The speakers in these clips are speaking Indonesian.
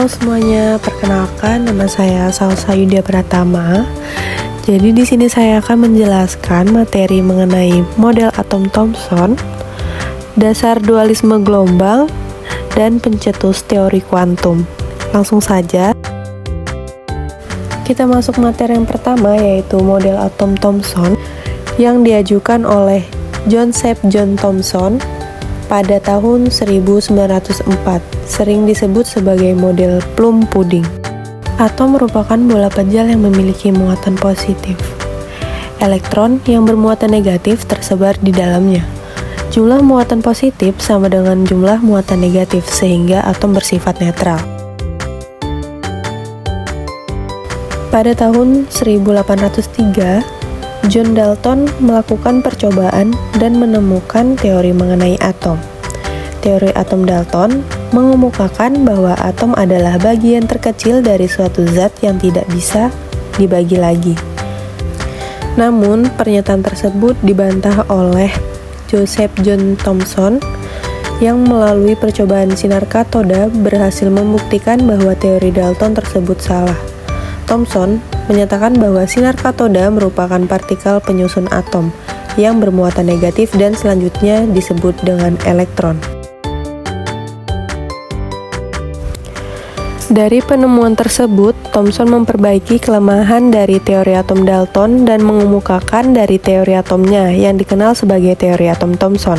Halo semuanya, perkenalkan nama saya Salsa Yudia Pratama. Jadi di sini saya akan menjelaskan materi mengenai model atom Thomson, dasar dualisme gelombang, dan pencetus teori kuantum. Langsung saja kita masuk materi yang pertama, yaitu model atom Thomson yang diajukan oleh Joseph John Thomson pada tahun 1904, sering disebut sebagai model plum pudding. Atom merupakan bola pejal yang memiliki muatan positif. Elektron yang bermuatan negatif tersebar di dalamnya. Jumlah muatan positif sama dengan jumlah muatan negatif, sehingga atom bersifat netral. Pada tahun 1803, John Dalton melakukan percobaan dan menemukan teori mengenai atom. Teori atom Dalton mengemukakan bahwa atom adalah bagian terkecil dari suatu zat yang tidak bisa dibagi lagi. Namun, pernyataan tersebut dibantah oleh Joseph John Thomson yang melalui percobaan sinar katoda berhasil membuktikan bahwa teori Dalton tersebut salah. Thomson menyatakan bahwa sinar katoda merupakan partikel penyusun atom yang bermuatan negatif dan selanjutnya disebut dengan elektron. Dari penemuan tersebut, Thomson memperbaiki kelemahan dari teori atom Dalton dan mengemukakan dari teori atomnya yang dikenal sebagai teori atom Thomson.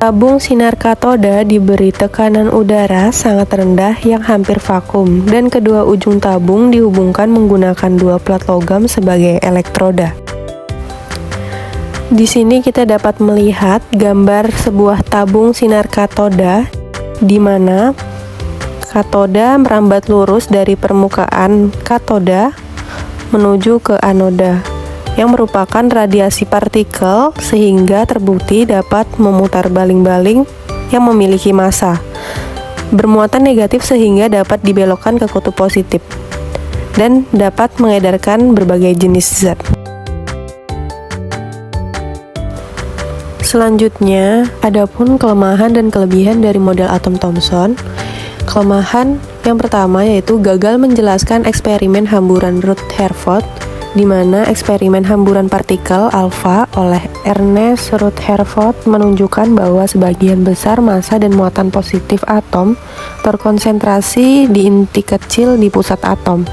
Tabung sinar katoda diberi tekanan udara sangat rendah yang hampir vakum, dan kedua ujung tabung dihubungkan menggunakan dua plat logam sebagai elektroda. Di sini kita dapat melihat gambar sebuah tabung sinar katoda, di mana katoda merambat lurus dari permukaan katoda menuju ke anoda, yang merupakan radiasi partikel, sehingga terbukti dapat memutar baling-baling yang memiliki massa bermuatan negatif sehingga dapat dibelokkan ke kutub positif dan dapat mengedarkan berbagai jenis zat. Selanjutnya, adapun kelemahan dan kelebihan dari model atom Thomson. Kelemahan yang pertama yaitu gagal menjelaskan eksperimen hamburan Rutherford, di mana eksperimen hamburan partikel alfa oleh Ernest Rutherford menunjukkan bahwa sebagian besar massa dan muatan positif atom terkonsentrasi di inti kecil di pusat atom,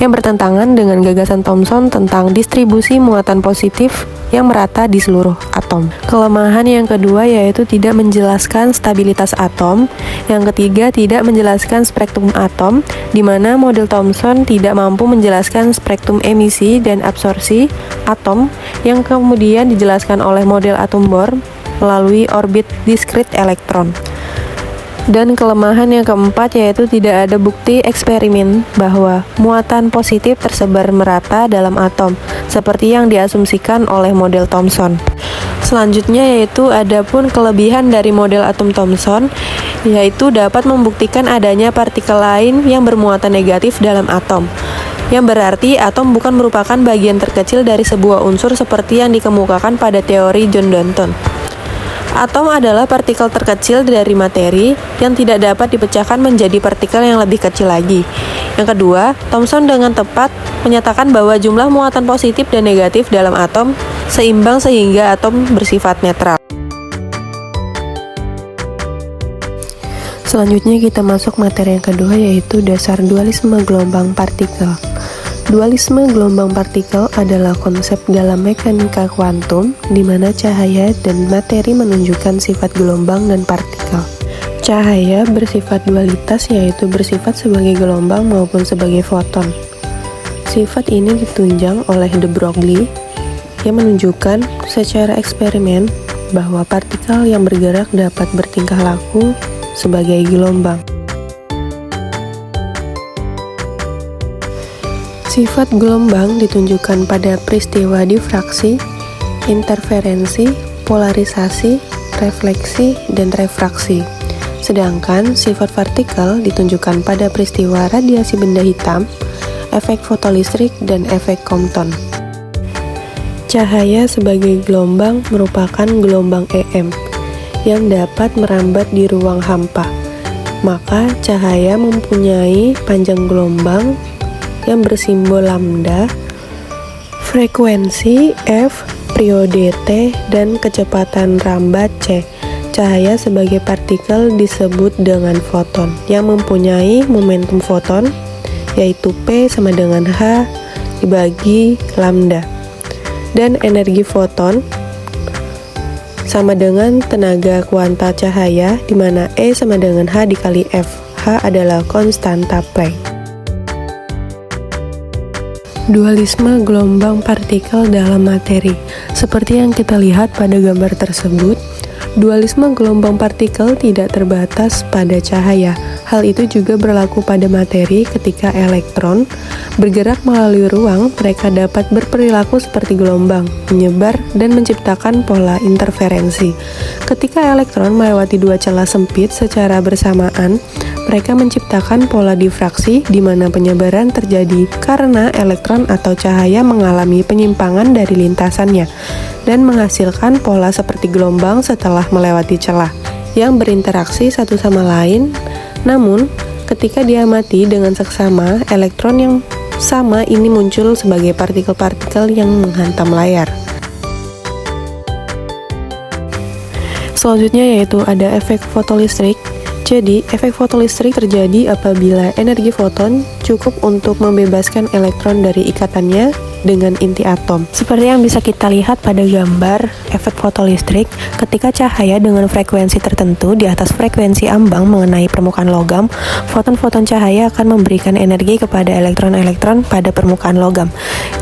yang bertentangan dengan gagasan Thomson tentang distribusi muatan positif yang merata di seluruh atom. Kelemahan yang kedua yaitu tidak menjelaskan stabilitas atom. Yang ketiga, tidak menjelaskan spektrum atom, di mana model Thomson tidak mampu menjelaskan spektrum emisi dan absorpsi atom yang kemudian dijelaskan oleh model atom Bohr melalui orbit diskrit elektron. Dan kelemahan yang keempat yaitu tidak ada bukti eksperimen bahwa muatan positif tersebar merata dalam atom, seperti yang diasumsikan oleh model Thomson. Selanjutnya yaitu adapun kelebihan dari model atom Thomson, yaitu dapat membuktikan adanya partikel lain yang bermuatan negatif dalam atom, yang berarti atom bukan merupakan bagian terkecil dari sebuah unsur seperti yang dikemukakan pada teori John Dalton. Atom adalah partikel terkecil dari materi yang tidak dapat dipecahkan menjadi partikel yang lebih kecil lagi. Yang kedua, Thomson dengan tepat menyatakan bahwa jumlah muatan positif dan negatif dalam atom seimbang sehingga atom bersifat netral. Selanjutnya kita masuk materi yang kedua, yaitu dasar dualisme gelombang partikel. Dualisme gelombang partikel adalah konsep dalam mekanika kuantum di mana cahaya dan materi menunjukkan sifat gelombang dan partikel. Cahaya bersifat dualitas, yaitu bersifat sebagai gelombang maupun sebagai foton. Sifat ini ditunjang oleh de Broglie yang menunjukkan secara eksperimen bahwa partikel yang bergerak dapat bertingkah laku sebagai gelombang. Sifat gelombang ditunjukkan pada peristiwa difraksi, interferensi, polarisasi, refleksi, dan refraksi. Sedangkan sifat partikel ditunjukkan pada peristiwa radiasi benda hitam, efek fotolistrik, dan efek Compton. Cahaya sebagai gelombang merupakan gelombang EM yang dapat merambat di ruang hampa. maka cahaya mempunyai panjang gelombang yang bersimbol lambda, frekuensi F, periode T, dan kecepatan rambat C. Cahaya sebagai partikel disebut dengan foton yang mempunyai momentum foton, yaitu P sama dengan H dibagi lambda. Dan energi foton sama dengan tenaga kuanta cahaya, di mana E sama dengan H dikali F. H adalah konstanta Planck. Dualisme gelombang partikel dalam materi. Seperti yang kita lihat pada gambar tersebut, dualisme gelombang partikel tidak terbatas pada cahaya. Hal itu juga berlaku pada materi. Ketika elektron bergerak melalui ruang, mereka dapat berperilaku seperti gelombang, menyebar, dan menciptakan pola interferensi. Ketika elektron melewati dua celah sempit secara bersamaan, mereka menciptakan pola difraksi di mana penyebaran terjadi karena elektron atau cahaya mengalami penyimpangan dari lintasannya dan menghasilkan pola seperti gelombang setelah melewati celah yang berinteraksi satu sama lain. Namun, ketika diamati dengan seksama, elektron yang sama ini muncul sebagai partikel-partikel yang menghantam layar. Selanjutnya yaitu ada efek fotolistrik. Jadi, efek fotolistrik terjadi apabila energi foton cukup untuk membebaskan elektron dari ikatannya dengan inti atom. Seperti yang bisa kita lihat pada gambar efek fotolistrik, ketika cahaya dengan frekuensi tertentu di atas frekuensi ambang mengenai permukaan logam, foton-foton cahaya akan memberikan energi kepada elektron-elektron pada permukaan logam.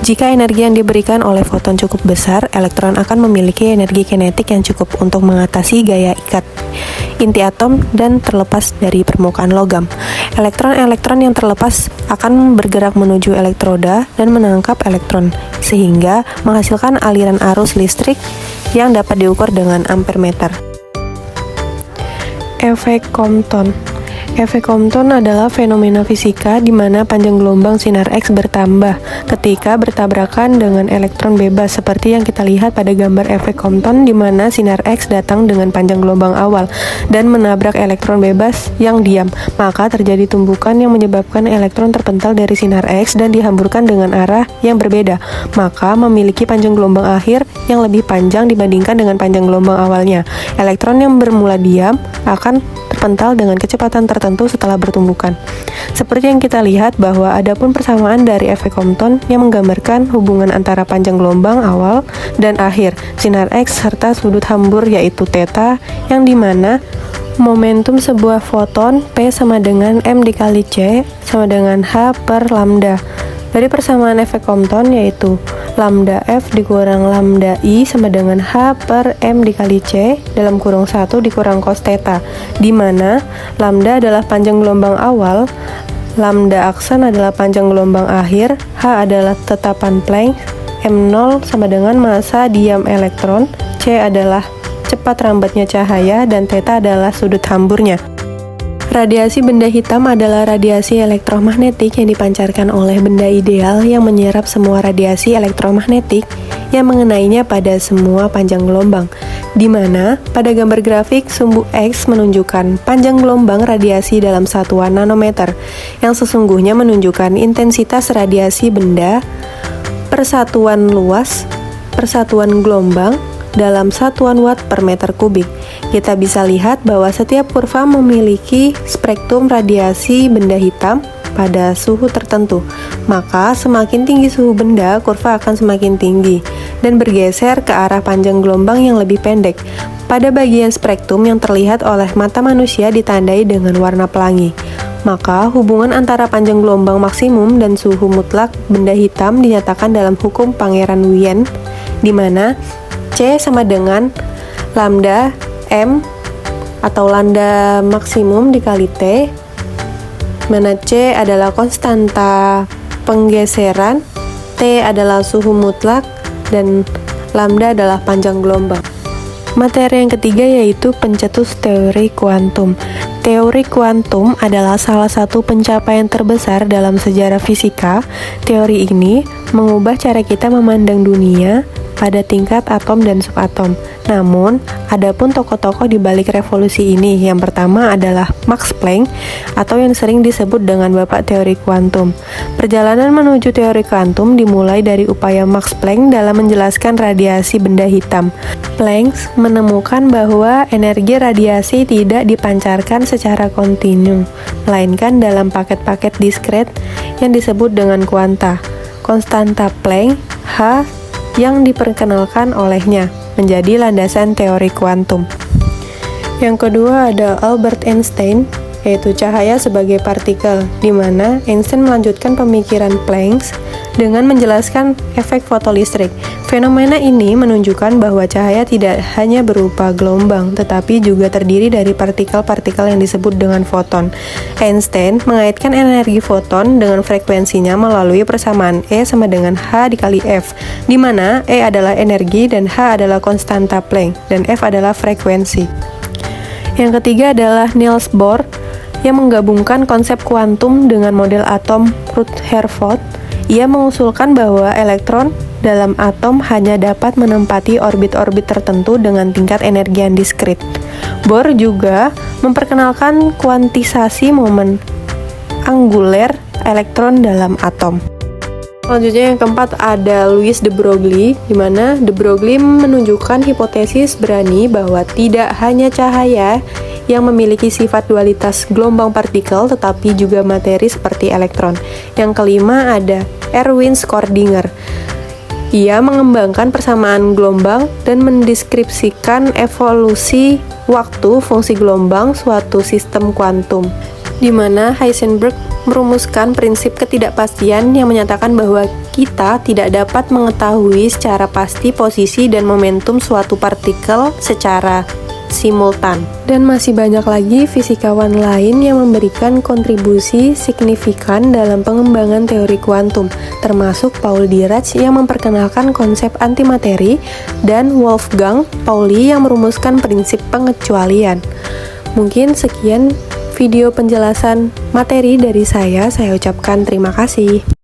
Jika energi yang diberikan oleh foton cukup besar, elektron akan memiliki energi kinetik yang cukup untuk mengatasi gaya ikat inti atom dan terlepas dari permukaan logam. Elektron-elektron yang terlepas akan bergerak menuju elektroda dan menangkap elektron, sehingga menghasilkan aliran arus listrik yang dapat diukur dengan ampermeter. Efek Compton. Efek Compton adalah fenomena fisika di mana panjang gelombang sinar X bertambah ketika bertabrakan dengan elektron bebas, seperti yang kita lihat pada gambar efek Compton di mana sinar X datang dengan panjang gelombang awal dan menabrak elektron bebas yang diam. Maka terjadi tumbukan yang menyebabkan elektron terpental dari sinar X dan dihamburkan dengan arah yang berbeda, maka memiliki panjang gelombang akhir yang lebih panjang dibandingkan dengan panjang gelombang awalnya. Elektron yang bermula diam akan terpental dengan kecepatan tertentu setelah bertumbukan. Seperti yang kita lihat bahwa adapun persamaan dari efek Compton yang menggambarkan hubungan antara panjang gelombang awal dan akhir sinar X serta sudut hambur yaitu theta, yang dimana momentum sebuah foton P sama dengan M dikali C sama dengan H per lambda. Dari persamaan efek Compton yaitu lambda F dikurang lambda I sama dengan H per M dikali C dalam kurung 1 dikurang cos theta, di mana lambda adalah panjang gelombang awal, lambda aksen adalah panjang gelombang akhir, H adalah tetapan Planck, M0 sama dengan massa diam elektron, C adalah cepat rambatnya cahaya, dan theta adalah sudut hamburnya. Radiasi benda hitam adalah radiasi elektromagnetik yang dipancarkan oleh benda ideal yang menyerap semua radiasi elektromagnetik yang mengenainya pada semua panjang gelombang, di mana pada gambar grafik sumbu X menunjukkan panjang gelombang radiasi dalam satuan nanometer, yang sesungguhnya menunjukkan intensitas radiasi benda per satuan luas per satuan gelombang dalam satuan watt per meter kubik. Kita bisa lihat bahwa setiap kurva memiliki spektrum radiasi benda hitam pada suhu tertentu. Maka semakin tinggi suhu benda, kurva akan semakin tinggi dan bergeser ke arah panjang gelombang yang lebih pendek. Pada bagian spektrum yang terlihat oleh mata manusia ditandai dengan warna pelangi. Maka hubungan antara panjang gelombang maksimum dan suhu mutlak benda hitam dinyatakan dalam hukum Pangeran Wien, di mana C sama dengan lambda M atau lambda maksimum dikali T, mana C adalah konstanta penggeseran, T adalah suhu mutlak, dan lambda adalah panjang gelombang. Materi yang ketiga yaitu pencetus teori kuantum. Teori kuantum adalah salah satu pencapaian terbesar dalam sejarah fisika. Teori ini mengubah cara kita memandang dunia pada tingkat atom dan subatom. Namun, adapun tokoh-tokoh di balik revolusi ini, yang pertama adalah Max Planck atau yang sering disebut dengan bapak teori kuantum. Perjalanan menuju teori kuantum dimulai dari upaya Max Planck dalam menjelaskan radiasi benda hitam. Planck menemukan bahwa energi radiasi tidak dipancarkan secara kontinu, melainkan dalam paket-paket diskret yang disebut dengan kuanta. Konstanta Planck, H, yang diperkenalkan olehnya, menjadi landasan teori kuantum. Yang kedua ada Albert Einstein, yaitu cahaya sebagai partikel, di mana Einstein melanjutkan pemikiran Planck dengan menjelaskan efek fotolistrik. Fenomena ini menunjukkan bahwa cahaya tidak hanya berupa gelombang, tetapi juga terdiri dari partikel-partikel yang disebut dengan foton. Einstein mengaitkan energi foton dengan frekuensinya melalui persamaan E sama dengan H dikali F, di mana E adalah energi dan H adalah konstanta Planck, dan F adalah frekuensi. Yang ketiga adalah Niels Bohr, yang menggabungkan konsep kuantum dengan model atom Rutherford. Ia mengusulkan bahwa elektron dalam atom hanya dapat menempati orbit-orbit tertentu dengan tingkat energi yang diskrit. Bohr juga memperkenalkan kuantisasi momen angguler elektron dalam atom. Selanjutnya yang keempat ada Louis de Broglie, di mana de Broglie menunjukkan hipotesis berani bahwa tidak hanya cahaya yang memiliki sifat dualitas gelombang partikel, tetapi juga materi seperti elektron. Yang kelima ada Erwin Schrödinger. Ia mengembangkan persamaan gelombang dan mendeskripsikan evolusi waktu fungsi gelombang suatu sistem kuantum, di mana Heisenberg merumuskan prinsip ketidakpastian yang menyatakan bahwa kita tidak dapat mengetahui secara pasti posisi dan momentum suatu partikel secara simultan. Dan masih banyak lagi fisikawan lain yang memberikan kontribusi signifikan dalam pengembangan teori kuantum, termasuk Paul Dirac yang memperkenalkan konsep antimateri dan Wolfgang Pauli yang merumuskan prinsip pengecualian. Mungkin sekian video penjelasan materi dari saya ucapkan terima kasih.